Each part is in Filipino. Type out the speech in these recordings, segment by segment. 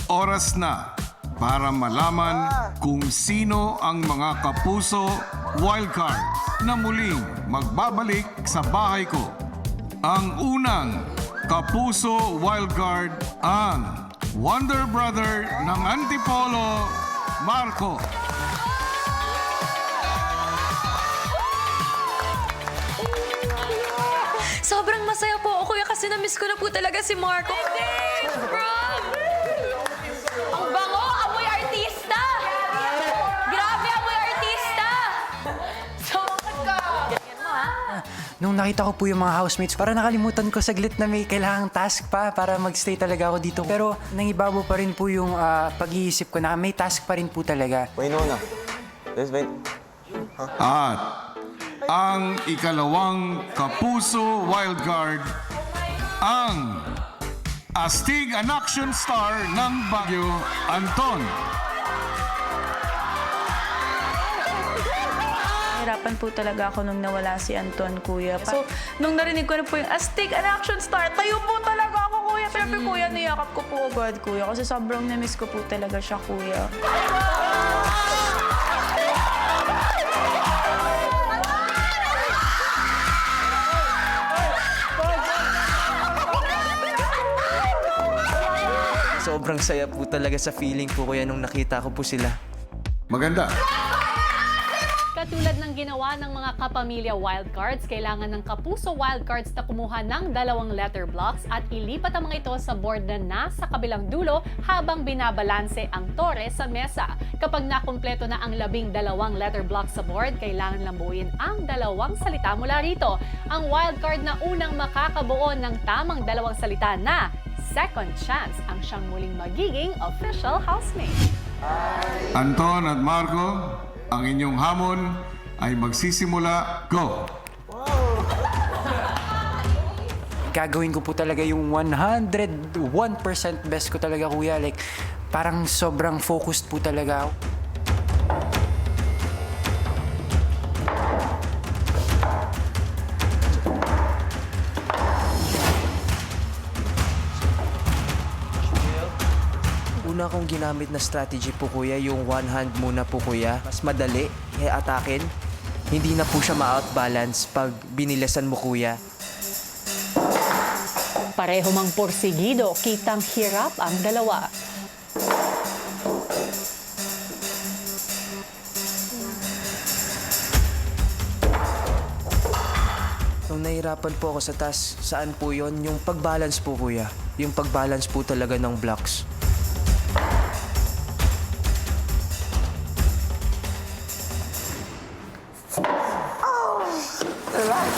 Oras na para malaman kung sino ang mga kapuso wildcard na muling magbabalik sa bahay ko. Ang unang kapuso wildcard ang Wonder Brother ng Antipolo, Marco. Sobrang masaya po ako kuya kasi na-miss ko na po talaga si Marco. From... Ang bango! Amoy artista! Grabe, amoy artista! So, Nung nakita ko po yung mga housemates, parang nakalimutan ko saglit na may kailangang task pa para magstay talaga ako dito. Pero nangibabaw pa rin po yung pag-iisip ko na may task pa rin po talaga. Winona. Let's wait. At ang ikalawang kapuso wildcard ang astig an action star ng Baguio, Anton. Nahirapan po talaga ako nung nawala si Anton, kuya. So, nung narinig ko na po yung astig an action star, tayo po talaga ako, kuya. Siyempre, kuya, niyakap ko po agad, kuya. Kasi sobrang na-miss ko po talaga siya, kuya. Sobrang saya po talaga sa feeling ko kuya nung nakita ko po sila. Maganda. katulad ng ginawa ng mga kapamilya wildcards, kailangan ng kapuso wildcards na kumuha ng 2 letter blocks at ilipat ang mga ito sa board na nasa kabilang dulo habang binabalanse ang tore sa mesa. Kapag nakumpleto na ang 12 letter blocks sa board, kailangan lang buuin ang 2 salita mula rito. Ang wildcard na unang makakabuo ng tamang 2 salita na second chance ang siyang muling magiging official housemate. Anton at Marco, ang inyong hamon ay magsisimula. Go! Gagawin ko po talaga yung 101% best ko talaga, kuya. Like, parang sobrang focused po talaga ako. Una kong ginamit na strategy po kuya, yung one hand muna po kuya. Mas madali, atakin. Hindi na po siya ma-outbalance pag binilasan mo kuya. Pareho mang porsigido, kitang hirap ang dalawa. Nung nahirapan po ako sa task, saan po yon? Yung pag-balance po kuya. Yung pag-balance po talaga ng blocks.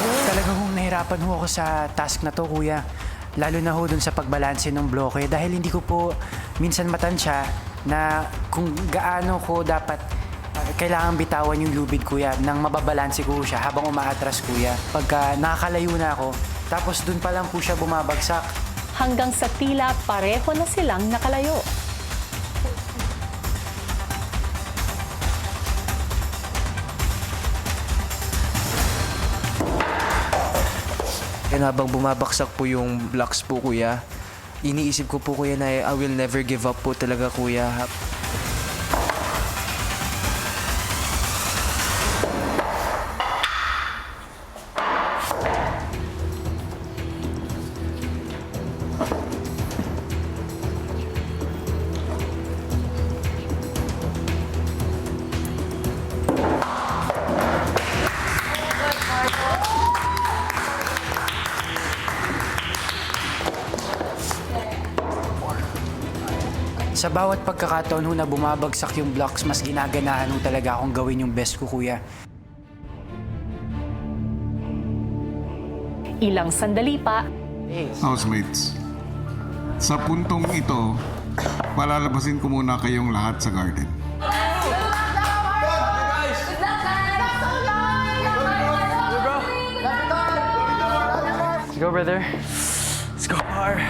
Talaga hong nahirapan ho ako sa task na to, kuya. Lalo na ho dun sa pagbalanse ng bloke dahil hindi ko po minsan matansya na kung gaano ko dapat kailangan bitawan yung lubid, kuya, nang mababalanse ko siya habang umaatras, kuya. Pagka nakakalayo na ako, tapos dun pa lang po siya bumabagsak. Hanggang sa tila pareho na silang nakalayo. And habang bumabaksak po yung blocks po kuya, iniisip ko po kuya na I will never give up po talaga kuya. Sa bawat pagkakataon ho na bumabagsak yung blocks, mas ginaganahan ho talaga akong gawin yung best ko, kuya. Ilang sandali pa, Housemates, sa puntong ito, palalabasin ko muna kayong lahat sa garden. Go, brother. Let's go, Par.